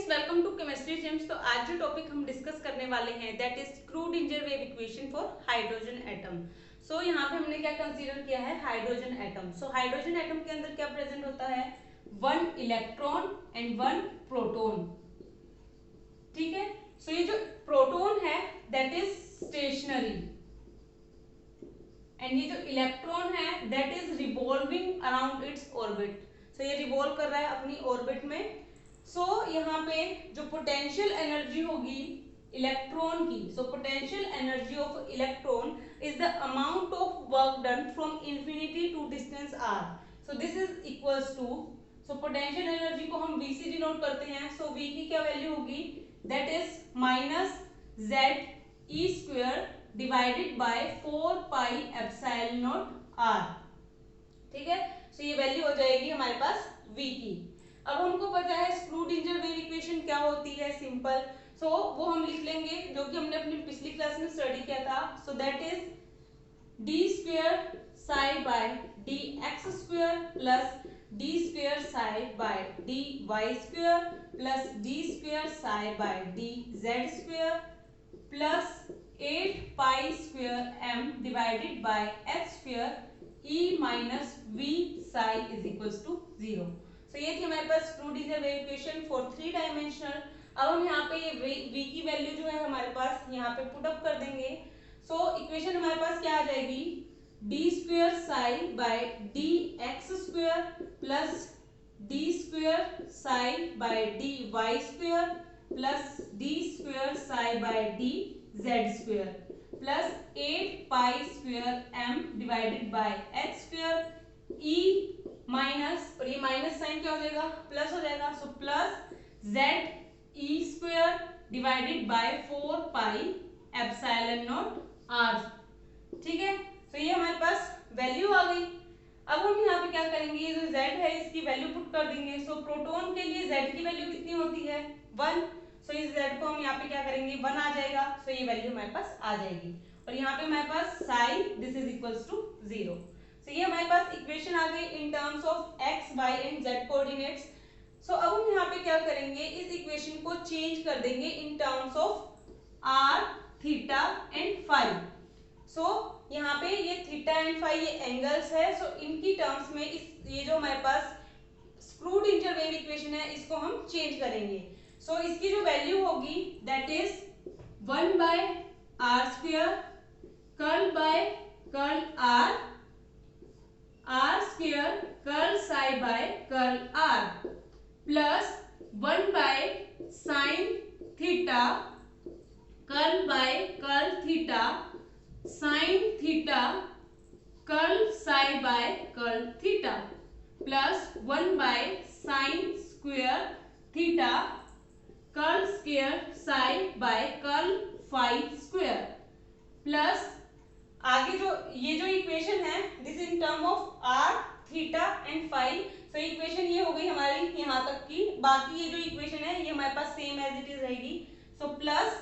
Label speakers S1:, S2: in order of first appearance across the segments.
S1: Friends, welcome to chemistry gems. तो आज जो टॉपिक हम डिस्कस करने वाले हैं that is Schrodinger wave equation for hydrogen atom. So यहाँ पे हमने क्या कंसीडर किया है, hydrogen atom. So hydrogen atom के अंदर क्या प्रेजेंट होता है, one electron and one proton. ठीक है, सो ये जो प्रोटॉन है दैट इज स्टेशनरी एंड ये जो इलेक्ट्रॉन है that is revolving around its orbit. So ये रिवॉल्व कर रहा है अपनी ऑर्बिट में। सो यहाँ पे जो पोटेंशियल एनर्जी होगी इलेक्ट्रॉन की, so potential energy of electron is the amount of work done from infinity to distance R. So this is equals to, so potential energy को हम वी से डिनोट करते हैं। सो वी की क्या value होगी, that is minus Z E square divided by 4 pi epsilon naught R. ठीक है, सो ये वैल्यू हो जाएगी हमारे पास v की। अब हमको पता है स्क्रूडिंजर वेव इक्वेशन क्या होती है, सिंपल। सो वो हम लिख लेंगे जो कि हमने अपनी पिछली क्लास में स्टडी किया था। So that is D square psi by D X square plus D square psi by D Y square plus D square psi by D Z square plus 8 pi square m divided by h square e minus v psi is equals to 0। तो ये थी हमारे पास Schrodinger wave equation for 3 dimensional. अब हम यहाँ पे ये v की वैल्यू जो है हमारे पास यहाँ पे पुट अप कर देंगे। सो इक्वेशन हमारे पास क्या आ जाएगी, D square psi by D X square plus D square psi by D Y square plus D square psi by D Z square plus 8 pi square m divided by h square e minus, और ये minus sign क्या हो जाएगा, plus हो जाएगा। So plus Z E square divided by 4 pi epsilon naught R. ठीक है, तो ये हमारे पास वैल्यू आ गई। अब हम यहाँ पे क्या करेंगे, ये जो z है इसकी वैल्यू पुट कर देंगे। सो प्रोटॉन के लिए z की वैल्यू कितनी होती है, 1। सो इस z को हम यहाँ पे क्या करेंगे, 1 आ जाएगा। सो ये वैल्यू हमारे पास आ जाएगी और यहाँ पे हमारे पास psi this is equals to 0। तो ये हमारे पास इक्वेशन आ गई in terms of x, y and z coordinates. So अब हम यहाँ पे क्या करेंगे, इस इक्वेशन को चेंज कर देंगे in terms of r, theta and phi. So यहाँ पे ये थीटा एंड फाई ये एंगल्स है। सो इनकी टर्म्स में इस ये जो हमारे पास स्क्रूडिंजर वेव इक्वेशन है इसको हम चेंज करेंगे। सो इसकी जो वैल्यू होगी that is 1 by R square curl by curl R square curl psi by curl R plus 1 by sine theta curl by curl theta sine theta curl psi by curl theta plus 1 by sine square theta curl square psi by curl phi square plus आगे जो ये जो equation है this in term of R, theta and phi. So equation ये हो गई हमारी यहाँ तक की। बाकी ये जो इक्वेशन है ये हमारे पास सेम एज इट इज रहेगी। So plus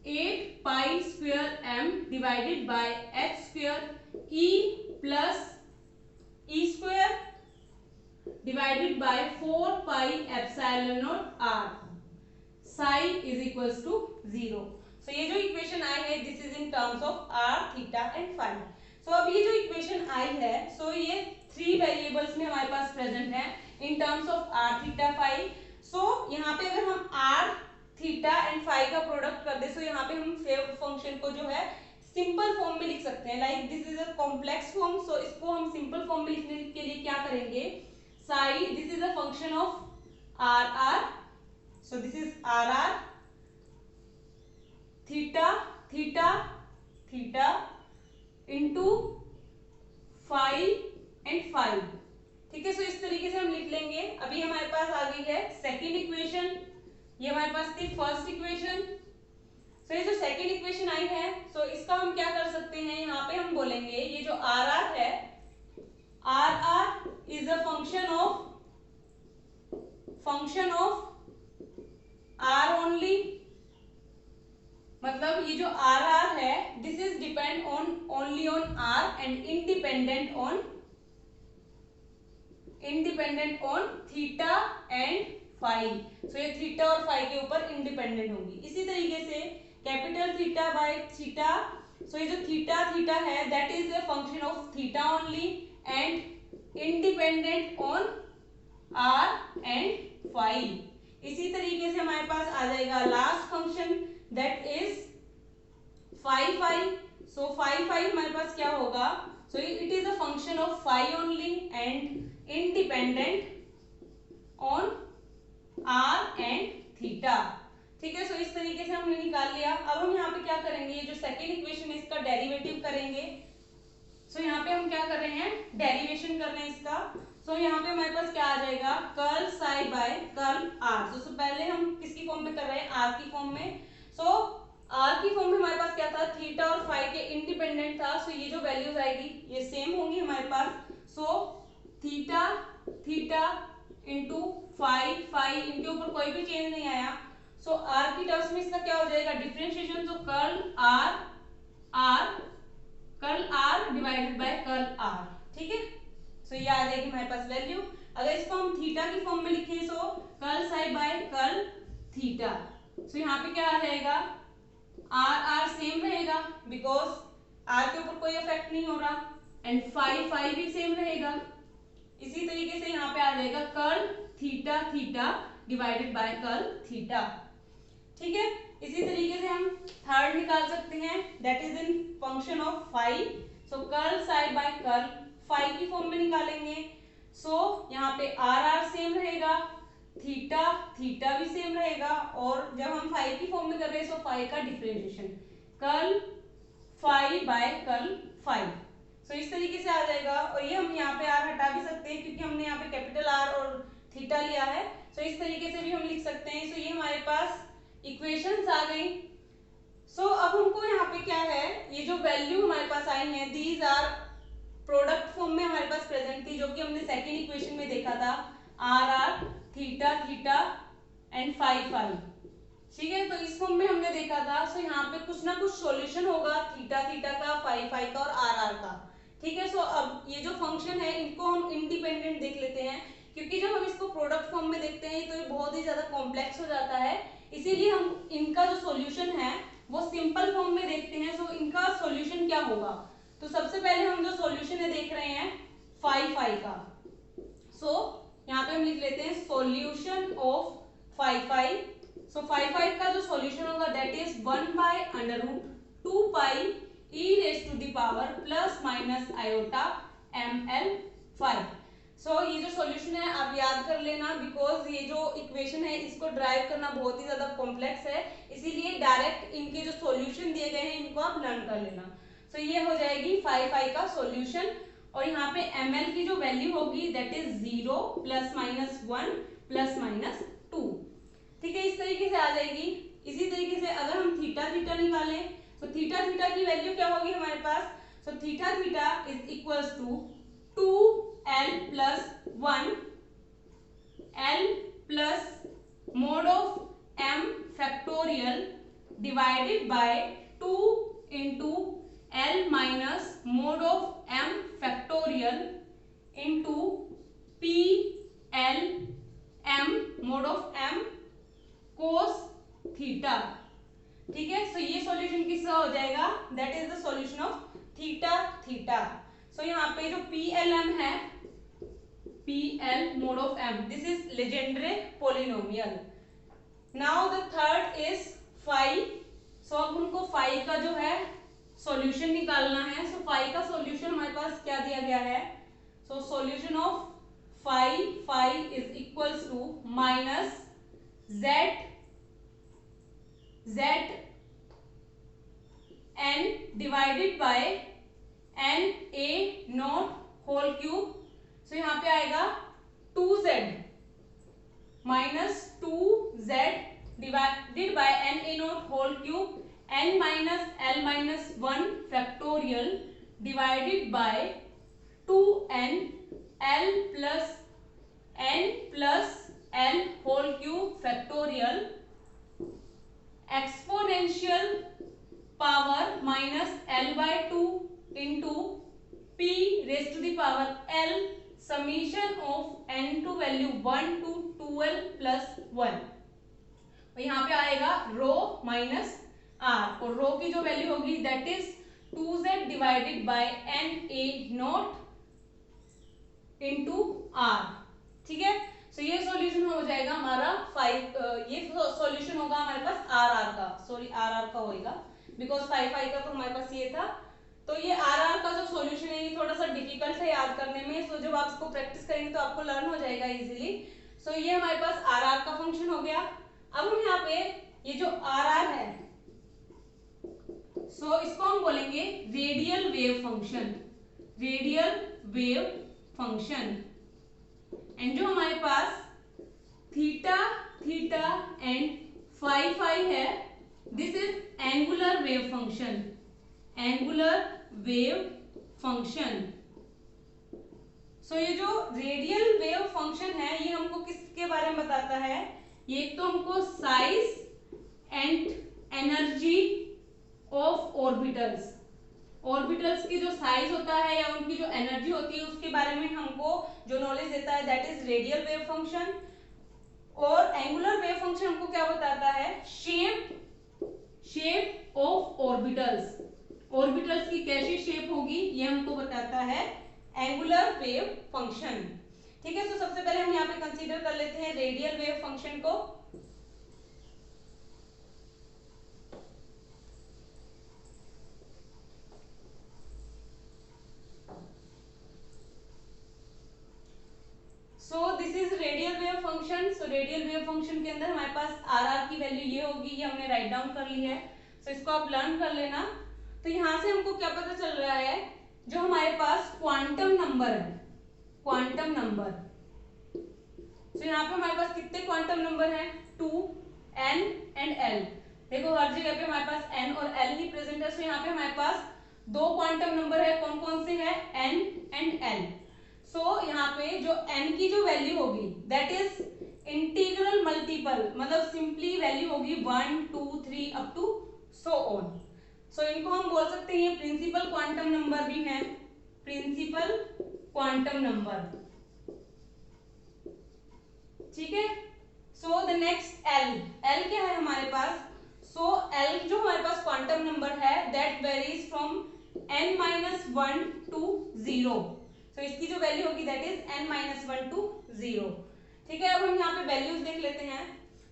S1: 8 pi square m divided by h square e plus e square divided by 4 pi epsilon naught r psi is equals to 0। So ये जो इक्वेशन आई है this is in terms of r, theta and phi. So अब ये जो equation आई है so ये 3 वेरिएबल्स में हमारे पास प्रेजेंट है in terms of r, theta, phi. So यहाँ पे अगर हम r, थीटा एंड फाई का प्रोडक्ट कर दे, सो यहाँ पे हम वेव फंक्शन को जो है सिंपल फॉर्म में लिख सकते हैं। Like this is a complex form. So इसको हम सिंपल फॉर्म में लिखने के लिए क्या करेंगे, psi this is a function of R R. So this is R R, theta theta theta into phi and phi. ठीक है, सो इस तरीके से हम लिख लेंगे। अभी हमारे पास आ गई है सेकेंड इक्वेशन, ये हमारे पास थी फर्स्ट इक्वेशन। सो ये जो सेकेंड इक्वेशन आई है सो इसका हम क्या कर सकते हैं, यहाँ पे हम बोलेंगे ये जो आर आर है, R R is a function of R only. मतलब ये जो आर आर है this is depend on only on R and independent on theta and phi. So ये थीटा और फाई के ऊपर इंडिपेंडेंट होगी। इसी तरीके से capital theta by theta, so ये जो थीटा थीटा है that is a function of theta only and independent on R and phi. इसी तरीके से हमारे पास आ जाएगा last function that is phi phi. So phi phi हमारे पास क्या होगा, so it is a function of phi only and independent on R and theta. ठीक है, सो इस तरीके से हमने निकाल लिया। अब हम यहाँ पे क्या करेंगे, ये जो सेकेंड इक्वेशन है इसका डेरिवेटिव करेंगे। सो यहाँ पे हम क्या कर रहे हैं, डेरिवेशन कर रहे हैं इसका। सो यहाँ पे हमारे पास क्या आ जाएगा, curl psi by curl R. So पहले हम किसकी फॉर्म में कर रहे हैं, आर की फॉर्म में। सो आर की फॉर्म में हमारे पास क्या था, थीटा और फाई के इंडिपेंडेंट था। सो ये जो वैल्यूज आएगी ये सेम होंगी हमारे पास। So theta theta into phi phi, इनके ऊपर कोई भी चेंज नहीं आया। सो आर की टर्म्स में इसका क्या हो जाएगा, डिफरेंशिएशन। तो curl R divided by curl R. ठीक है, सो ये आ जाएगी हमारे पास वैल्यू। अगर इसको हम थीटा की फॉर्म में लिखें so curl psi by curl theta. So यहाँ पे क्या आ जाएगा, आर आर सेम रहेगा बिकॉज आर के ऊपर कोई इफेक्ट नहीं हो रहा एंड फाई फाई भी सेम रहेगा। इसी तरीके से यहाँ पे आ जाएगा curl theta theta divided by curl theta. ठीक है, इसी तरीके से हम थर्ड निकाल सकते हैं that is in function of phi. So curl psi by curl phi की फॉर्म में निकालेंगे। सो यहाँ पे आर आर सेम रहेगा, थीटा थीटा भी सेम रहेगा, और जब हम फाई की फॉर्म में कर रहे हैं सो फाई का differentiation curl phi by curl phi. So इस तरीके से आ जाएगा। और ये हम यहाँ पे आर हटा भी सकते हैं क्योंकि हमने यहाँ पे कैपिटल आर और थीटा लिया है। सो इस तरीके से भी हम लिख सकते हैं। सो ये हमारे पास इक्वेशंस आ गई। सो अब हमको यहाँ पे क्या है, ये जो वैल्यू हमारे पास आई है दीज आर प्रोडक्ट फॉर्म में हमारे पास प्रेजेंट थी, जो कि हमने सेकेंड इक्वेशन में देखा था, R R theta theta and phi phi. ठीक है, तो इस फॉर्म में हमने देखा था। सो यहाँ पे कुछ ना कुछ सॉल्यूशन होगा थीटा थीटा का, फाई फाई का और आर आर का। ठीक है, सो अब ये जो फंक्शन है इनको हम इंडिपेंडेंट देख लेते हैं, क्योंकि जब हम इसको प्रोडक्ट फॉर्म में देखते हैं तो ये बहुत ही ज्यादा कॉम्प्लेक्स हो जाता है। इसीलिए हम इनका जो सॉल्यूशन है वो सिंपल फॉर्म में देखते हैं। सो इनका सॉल्यूशन क्या होगा, तो सबसे पहले हम जो सॉल्यूशन है देख रहे हैं फाई फाई का। सो यहाँ पे हम लिख लेते हैं solution of phi phi. So phi phi का जो सॉल्यूशन होगा that is 1/√2 pi e raise to the power plus minus iota ml phi. So ये जो सॉल्यूशन है आप याद कर लेना, बिकॉज ये जो इक्वेशन है इसको ड्राइव करना बहुत ही ज्यादा कॉम्प्लेक्स है, इसीलिए डायरेक्ट इनके जो सॉल्यूशन दिए गए हैं इनको आप लर्न कर लेना। सो ये हो जाएगी फाई फाई का सॉल्यूशन। और यहाँ पे ml की जो वैल्यू होगी that is 0 plus minus 1 plus minus 2। ठीक है, इस तरीके से आ जाएगी। इसी तरीके से अगर हम थीटा थीटा निकालें तो थीटा थीटा की वैल्यू क्या होगी हमारे पास, so theta theta is equals to 2l plus 1 l plus mod of m factorial divided by 2 into l minus mod of m factorial into p l m mod of m cos theta. ठीक है, so ये solution किसका हो जाएगा, that is the solution of theta theta. So यहाँ पे जो PLM है, PL मोड of m, this is Legendre polynomial. Now the third is phi. So अब हमको फाई का जो है सॉल्यूशन निकालना है। सो फाई का सॉल्यूशन हमारे पास क्या दिया गया है, so solution of phi phi is equals to minus z n divided by n a not whole cube. So यहाँ पे आएगा 2z minus 2z divided by n a not whole cube n minus l minus 1 factorial divided by 2n l plus l whole cube factorial exponential power minus l by 2 into p raise to the power l summation of n to value 1 to 12+1, और यहाँ पे आएगा rho minus are, और रो की जो value होगी that is 2z divided by Na0 into R. ठीक है, सो ये सॉल्यूशन हो जाएगा हमारा 5, ये सॉल्यूशन होगा हमारे पास आर का, सॉरी आर का होएगा बिकॉज 5 का तो हमारे पास ये था। तो ये आर का जो सॉल्यूशन है ये थोड़ा सा डिफिकल्ट है याद करने में, सो जब आप इसको प्रैक्टिस करेंगे तो आपको लर्न हो जाएगा इजीली। सो ये हमारे पास आर का फंक्शन हो गया। अब हम यहाँ पे ये जो आर है, सो इसको हम बोलेंगे radial wave function, radial wave function. And जो हमारे पास theta theta and phi phi है, this is angular wave function, angular wave function. So ये जो रेडियल वेव फंक्शन है ये हमको किसके बारे में बताता है, ये तो हमको size and energy of orbitals, orbitals की जो साइज होता है या उनकी जो एनर्जी होती है उसके बारे में हमको जो नॉलेज देता है that is radial wave function. और एंगुलर वेव फंक्शन हमको क्या बताता है, शेप ऑफ ऑर्बिटल्स, ऑर्बिटल्स की कैसी शेप होगी ये हमको बताता है एंगुलर वेव फंक्शन। ठीक है, तो सबसे पहले हम यहाँ पे कंसीडर कर लेते हैं रेडियल वेव फंक्शन को। सो this is radial wave function. So radial wave function के अंदर हमारे पास आर की वैल्यू ये होगी, ये हमने राइट डाउन कर ली है। सो इसको आप लर्न कर लेना। तो यहाँ से हमको क्या पता चल रहा है, जो हमारे पास क्वांटम नंबर है, क्वांटम नंबर, तो यहाँ पे हमारे पास कितने क्वांटम नंबर हैं, 2, n एंड l। देखो हर जगह पे हमारे पास n और l ही प्रेजेंट है। सो यहाँ पे हमारे पास 2 क्वांटम नंबर है, कौन कौन से हैं, n एंड l। सो यहाँ पे जो n की जो वैल्यू होगी दैट इज इंटीग्रल मल्टीपल, मतलब सिंपली वैल्यू होगी 1 2 3 अप टू सो ऑन। सो इनको हम बोल सकते हैं ये प्रिंसिपल क्वांटम नंबर भी हैं, प्रिंसिपल क्वांटम नंबर। ठीक है, सो द नेक्स्ट l क्या है हमारे पास, सो l जो हमारे पास क्वांटम नंबर है that varies from n-1 to 0। तो इसकी जो वैल्यू होगी दैट इज n-1 टू 0। ठीक है, अब हम यहाँ पे वैल्यूज देख लेते हैं।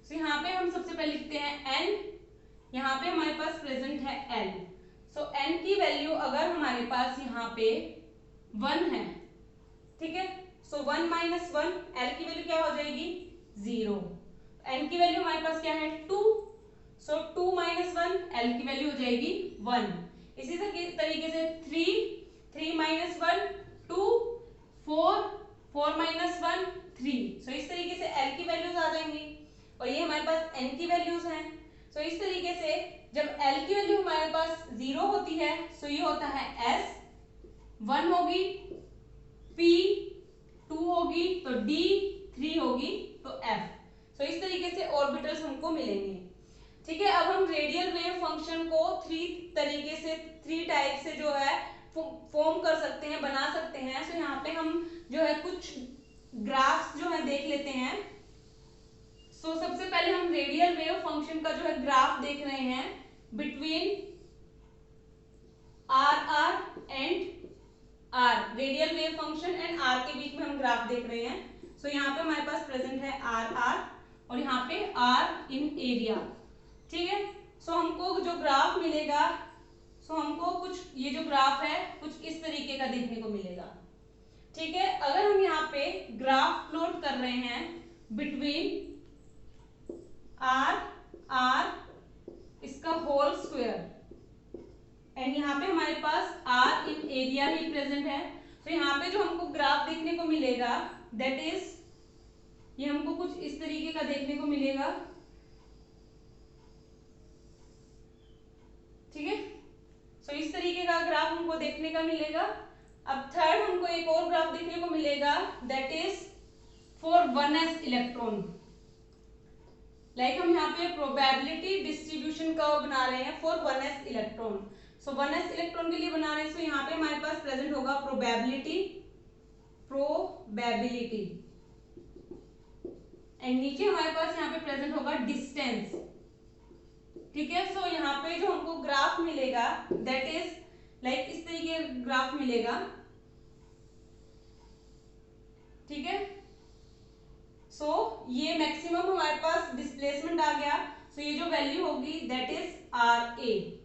S1: तो यहाँ पे हम सबसे पहले लिखते हैं n, यहाँ पे हमारे पास प्रेजेंट है l। सो n की वैल्यू अगर हमारे पास यहाँ पे 1 है, ठीक है, सो 1 माइनस 1, l की वैल्यू क्या हो जाएगी 0। n की वैल्यू हमारे पास क्या है 2, सो 2 माइनस 1, l की वैल्यू हो जाएगी 1। इसी तरीके से 3 माइनस 1 2, 4 माइनस 1 3। सो इस तरीके से l की वैल्यूज आ जाएंगी और ये हमारे पास n की वैल्यूज हैं। सो इस तरीके से जब l की वैल्यू हमारे पास 0 होती है सो ये होता है s, 1 होगी p, 2 होगी तो d, 3 होगी तो f। सो इस तरीके से ऑर्बिटल्स हमको मिलेंगे। ठीक है, अब हम रेडियल वेव फंक्शन को 3 टाइप से जो है फॉर्म कर सकते हैं, बना सकते हैं। सो यहाँ पे हम जो है कुछ ग्राफ्स जो है देख लेते हैं। सो सबसे पहले हम रेडियल वेव फंक्शन का जो है ग्राफ देख रहे हैं between R and R, radial wave function and R के बीच में हम ग्राफ देख रहे हैं। सो यहाँ पे हमारे पास प्रेजेंट है आर और यहाँ पे आर इन एरिया। ठीक है, सो हमको जो ग्राफ मिलेगा, सो हमको कुछ ये जो ग्राफ है कुछ इस तरीके का देखने को मिलेगा। ठीक है, अगर हम यहाँ पे ग्राफ प्लॉट कर रहे हैं बिटवीन आर इसका होल स्क्वायर एंड यहाँ पे हमारे पास आर इन एरिया ही प्रेजेंट है, तो यहाँ पे जो हमको ग्राफ देखने को मिलेगा दैट इज ये हमको कुछ इस तरीके का देखने को मिलेगा। ठीक है, सो इस तरीके का ग्राफ हमको देखने का मिलेगा। अब थर्ड हमको एक और ग्राफ देखने को मिलेगा that is for 1s electron. Like हम यहाँ पे प्रोबेबिलिटी डिस्ट्रीब्यूशन कर्व बना रहे हैं for 1s electron. So 1s electron के लिए बना रहे हैं, सो यहाँ पे हमारे पास प्रेजेंट होगा प्रोबेबिलिटी एंड नीचे हमारे पास यहाँ पे प्रेजेंट होगा डिस्टेंस। ठीक है, सो यहाँ पे जो हमको ग्राफ मिलेगा दैट इज लाइक इस तरीके ग्राफ मिलेगा। ठीक है, सो ये मैक्सिमम हमारे पास डिस्प्लेसमेंट आ गया। सो ये जो वैल्यू होगी दैट इज आर ए।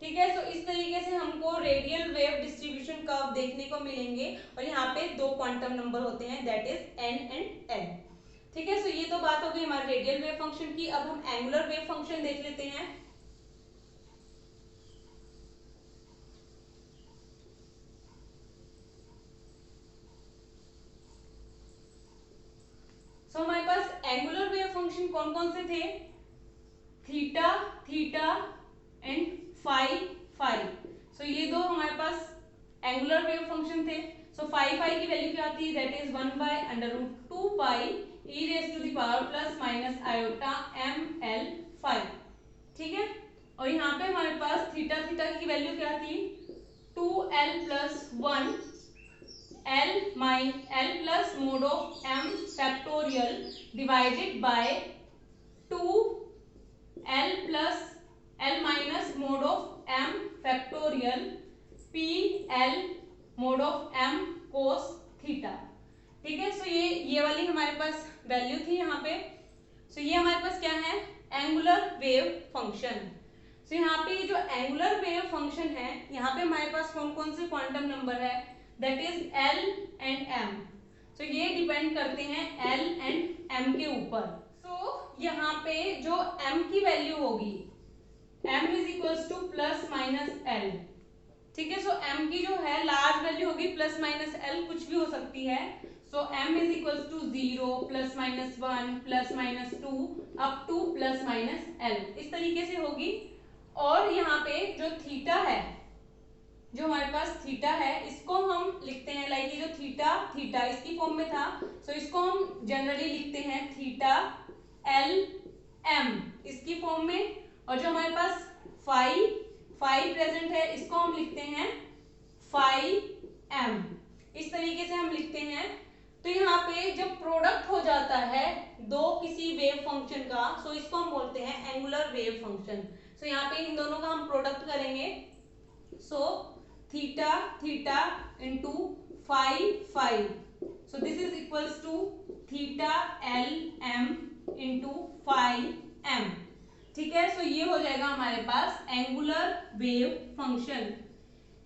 S1: ठीक है, सो इस तरीके से हमको रेडियल वेव डिस्ट्रीब्यूशन कर्व देखने को मिलेंगे और यहाँ पे दो क्वांटम नंबर होते हैं that is an and L. ठीक है, सो ये तो बात हो गई हमारे रेडियल वेव फंक्शन की। अब हम एंगुलर वेव फंक्शन देख लेते हैं। सो हमारे पास एंगुलर वेव फंक्शन कौन कौन से थे? Theta, theta and phi, phi. So ये दो हमारे पास एंगुलर वेव फंक्शन थे। सो फाई फाई की वैल्यू क्या आती है? That is 1/√2 pi e raise to the power plus minus iota M L phi. ठीक है, और यहाँ पे हमारे पास थीटा, थीटा की वैल्यू क्या थी? 2l plus 1 L plus mod of m factorial divided by 2l plus l minus mod of m factorial p l mode of m cos theta. ठीक है, सो ये वाली हमारे पास वैल्यू थी यहाँ पे। सो ये हमारे पास क्या है? Angular wave function. सो यहाँ पे जो एंगुलर वेव फंक्शन है यहाँ पे हमारे पास कौन कौन से क्वांटम नंबर है? That is L and M। सो ये डिपेंड करते हैं L एंड M के ऊपर। सो यहाँ पे जो M की वैल्यू होगी M is equals to plus minus L। ठीक है, सो M की जो है लार्ज वैल्यू होगी प्लस माइनस L, कुछ भी हो सकती है। So M is equals to 0 plus minus 1 plus minus 2 up to plus minus L, इस तरीके से होगी। और यहाँ पे जो थीटा है, जो हमारे पास थीटा है इसको हम लिखते हैं लाइक ये जो थीटा, थीटा इसकी फॉर्म में था। सो इसको हम जनरली लिखते हैं थीटा एल एम इसकी फॉर्म में। और जो हमारे पास फाई, फाई प्रेजेंट है इसको हम लिखते हैं फाई एम, इस तरीके से हम लिखते हैं। तो यहाँ पे जब प्रोडक्ट हो जाता है दो किसी वेव फंक्शन का, सो इसको हम बोलते हैं एंगुलर वेव फंक्शन। सो यहाँ पे इन दोनों का हम प्रोडक्ट करेंगे। So theta, theta into phi, phi. So this is equals to theta L M into phi M. ठीक है, सो ये हो जाएगा हमारे पास angular wave function,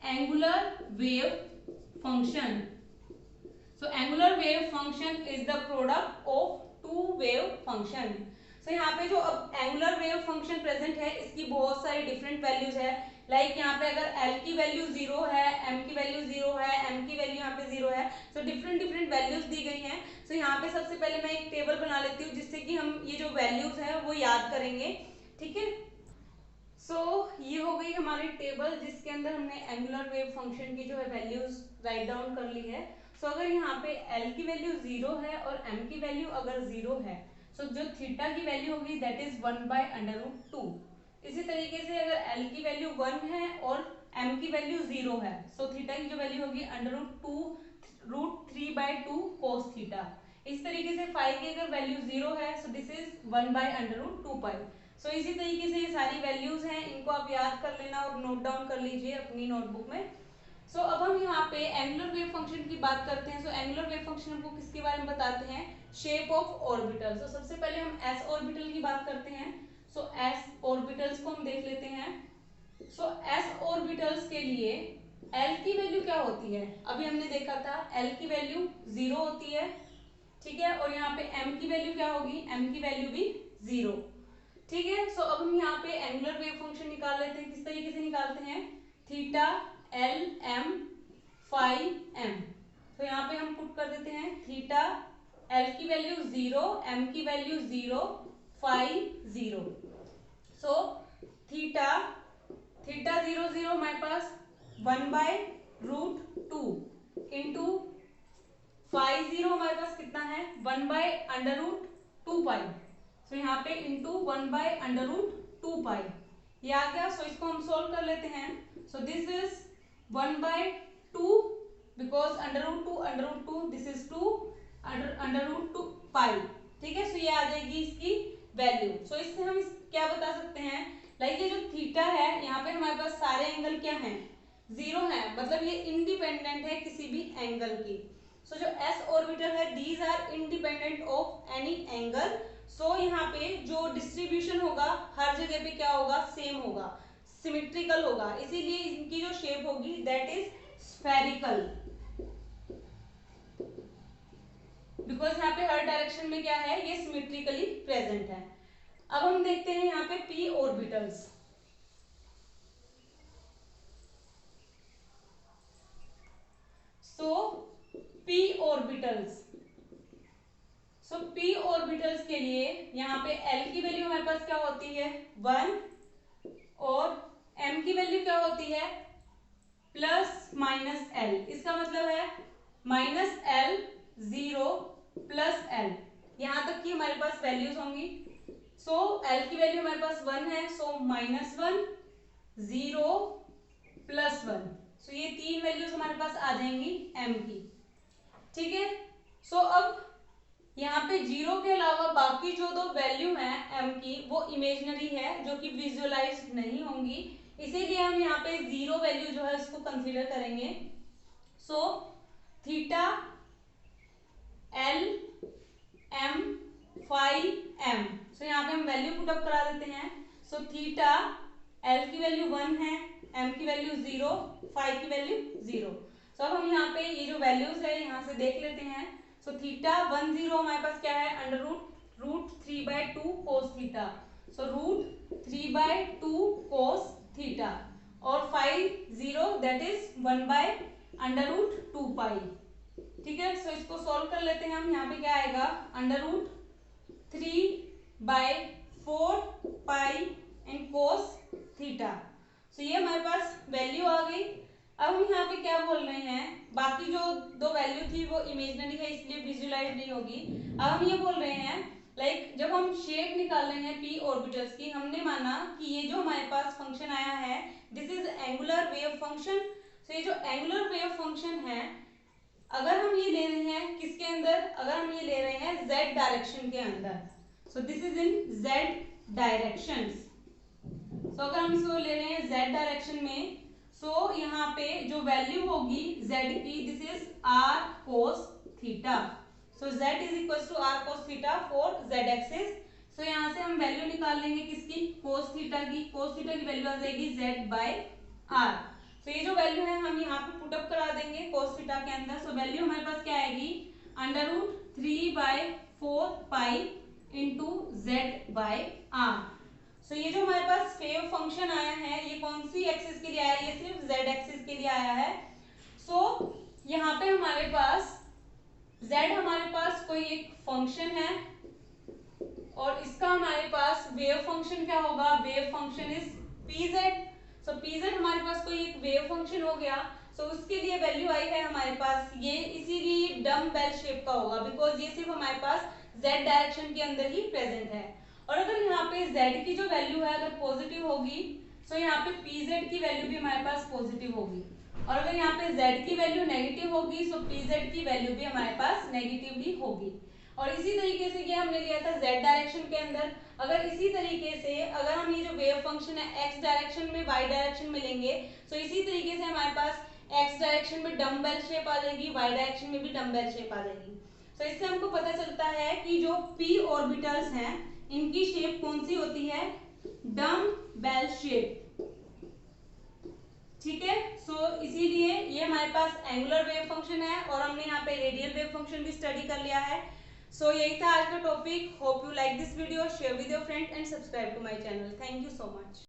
S1: angular wave function. So angular wave function is the product of two wave function. So यहाँ पे जो अब angular wave function present है इसकी बहुत सारी different values है। लाइक यहाँ पे अगर L की वैल्यू 0 है, M की वैल्यू 0 है, M की वैल्यू यहाँ पे 0 है। सो डिफरेंट डिफरेंट वैल्यूज दी गई हैं। सो यहाँ पे सबसे पहले मैं एक टेबल बना लेती हूँ जिससे कि हम ये जो वैल्यूज है वो याद करेंगे। ठीक है, सो ये हो गई हमारी टेबल जिसके अंदर हमने एंगुलर वेव फंक्शन की जो है वैल्यूज राइट डाउन कर ली है। सो अगर यहाँ पे L की वैल्यू 0 है और M की वैल्यू अगर 0 है, सो जो थीटा की वैल्यू होगी दैट इज 1/√2। इसी तरीके से अगर L की वैल्यू 1 है और M की वैल्यू 0 है, सो थीटा की जो वैल्यू होगी √2√3/2 कोस थीटा। इस तरीके से फाई की अगर वैल्यू 0 है, सो दिस इज 1/√2 पाई। सो इसी तरीके से ये सारी वैल्यूज हैं, इनको आप याद कर लेना और नोट डाउन कर लीजिए अपनी नोटबुक में। सो अब हम यहाँ पे एंगुलर वेव फंक्शन की बात करते हैं। सो एंगुलर वेव फंक्शन हमको किसके बारे में बताते हैं? Shape of orbital. सो सबसे पहले हम एस ऑर्बिटल की बात करते हैं। सो एस ऑर्बिटल्स को हम देख लेते हैं। सो एस ऑर्बिटल्स के लिए एल की वैल्यू क्या होती है? अभी हमने देखा था एल की वैल्यू 0 होती है। ठीक है, और यहाँ पे एम की वैल्यू क्या होगी? एम की वैल्यू भी 0। ठीक है, सो अब हम यहाँ पे एंगुलर वेव फंक्शन निकाल लेते हैं। किस तरीके से निकालते हैं? Theta L M phi M. तो यहाँ पे हम पुट कर देते हैं थीटा एल की वैल्यू 0, एम की value 0, phi 0। So theta, theta 0 0 हमारे पास 1/√2 इंटू फाई 0 हमारे पास कितना है? 1/√2 पाई। सो यहाँ पे इंटू 1/√2 पाई ये आ गया। सो इसको हम सोल्व कर लेते हैं। सो this is 1/2 because √2 √2 this is 2 √2 पाई। ठीक है, सो ये आ जाएगी इसकी वैल्यू। सो इससे हम क्या बता सकते हैं, लाइक ये जो थीटा है यहाँ पे हमारे पास सारे एंगल क्या हैं, जीरो है, मतलब ये इंडिपेंडेंट है किसी भी एंगल की। सो जो एस ऑर्बिटल है these are independent of any angle. So यहाँ पे जो डिस्ट्रीब्यूशन होगा हर जगह पे क्या होगा, सेम होगा, सिमेट्रिकल होगा, इसीलिए इनकी जो शेप होगी दैट इज स्फेरिकल, बिकॉज यहाँ पे हर डायरेक्शन में क्या है, ये सिमेट्रिकली प्रेजेंट है। अब हम देखते हैं यहाँ पे पी ऑर्बिटल्स। सो पी ऑर्बिटल्स, सो पी ऑर्बिटल्स के लिए यहाँ पे एल की वैल्यू हमारे पास क्या होती है 1 और एम की वैल्यू क्या होती है प्लस माइनस एल। इसका मतलब है माइनस एल 0 प्लस एल, यहां तक की हमारे पास वैल्यूज होंगी। सो एल की वैल्यू हमारे पास 1 है, सो -1 0 प्लस 1, सो ये तीन वैल्यूज हमारे पास आ जाएंगी एम की, ठीक है। सो अब यहाँ पे जीरो के अलावा बाकी जो दो वैल्यू हैं एम की वो इमेजिनरी है, जो कि विजुअलाइज नहीं होंगी, इसीलिए हम यहाँ पे जीरो वैल्यू जो है इसको कंसीडर करेंगे। So theta L M phi M, so यहाँ पे हम वैल्यू पुटअप करा देते हैं। सो थीटा एल की वैल्यू 1 है, एम की वैल्यू 0, फाई की वैल्यू 0। सो अब हम यहाँ पे ये जो वैल्यूज है यहाँ से देख लेते हैं। सो थीटा 1 0 हमारे पास क्या है under root 3/2 cos theta, so root 3/2 cos theta, और फाई 0 दैट इज 1/√2 पाई, ठीक है। सो इसको सॉल्व कर लेते हैं हम, यहाँ पे क्या आएगा √3/4 पाई इन कोस थीटा। सो ये हमारे पास वैल्यू आ गई। अब हम यहाँ पे क्या बोल रहे हैं, बाकी जो दो वैल्यू थी वो इमेजिनरी है इसलिए विजुअलाइज नहीं होगी। अब हम ये बोल रहे हैं लाइक जब हम शेप निकाल रहे हैं पी ऑर्बिटल्स की, हमने माना कि ये जो हमारे पास फंक्शन आया है this is angular wave function. So ये जो एंगुलर वेव फंक्शन है अगर हम ये ले रहे हैं किसके अंदर, अगर हम ये ले रहे हैं z डायरेक्शन के अंदर, so this is in z directions. So अगर हम इसको ले रहे हैं z डायरेक्शन में, सो यहाँ पे जो वैल्यू होगी z की this is r cos theta. So z is equal to r cos theta for z axis. So यहाँ से हम वैल्यू निकाल लेंगे किसकी, cos थीटा की, cos थीटा की वैल्यू आ जाएगी z/r। तो ये जो वैल्यू है हम यहाँ पे पुटअप करा देंगे cos थीटा के अंदर। सो वैल्यू हमारे पास क्या आएगी √3/4 पाई इंटू z/r। सो ये जो हमारे पास वेव फंक्शन आया है ये कौन सी एक्सिस के लिए आया है, ये सिर्फ z एक्सिस के लिए आया है। सो यहाँ पे हमारे पास z हमारे पास कोई एक फंक्शन है और इसका हमारे पास वेव फंक्शन क्या होगा, wave function is pz। So pz हमारे पास कोई एक वेव फंक्शन हो गया। सो उसके लिए वैल्यू आई है हमारे पास ये, इसीलिए डम बेल शेप का होगा बिकॉज ये सिर्फ हमारे पास z डायरेक्शन के अंदर ही प्रेजेंट है। और अगर यहाँ पे z की जो वैल्यू है अगर पॉजिटिव होगी तो यहाँ पे pz की वैल्यू भी हमारे पास पॉजिटिव होगी, और अगर यहाँ पे z की वैल्यू नेगेटिव होगी तो pz की वैल्यू भी हमारे पास नेगेटिव ही होगी। और इसी तरीके से ये हमने लिया था z डायरेक्शन के अंदर। अगर इसी तरीके से अगर हम ये जो वेव फंक्शन है x डायरेक्शन में y डायरेक्शन में लेंगे तो इसी तरीके से हमारे पास x डायरेक्शन में डम्बेल शेप आ जाएगी, y डायरेक्शन में भी डम्बेल शेप आ जाएगी। तो इससे हमको पता चलता है कि जो p ऑर्बिटल्स हैं इनकी शेप कौन सी होती है, डम्बेल शेप, ठीक है। सो इसीलिए ये हमारे पास एंगुलर वेव फंक्शन है और हमने यहाँ पे रेडियल वेव फंक्शन भी स्टडी कर लिया है। सो यही था आज का topic. Hope you like this video, share with your friend and subscribe to my channel. Thank you so much.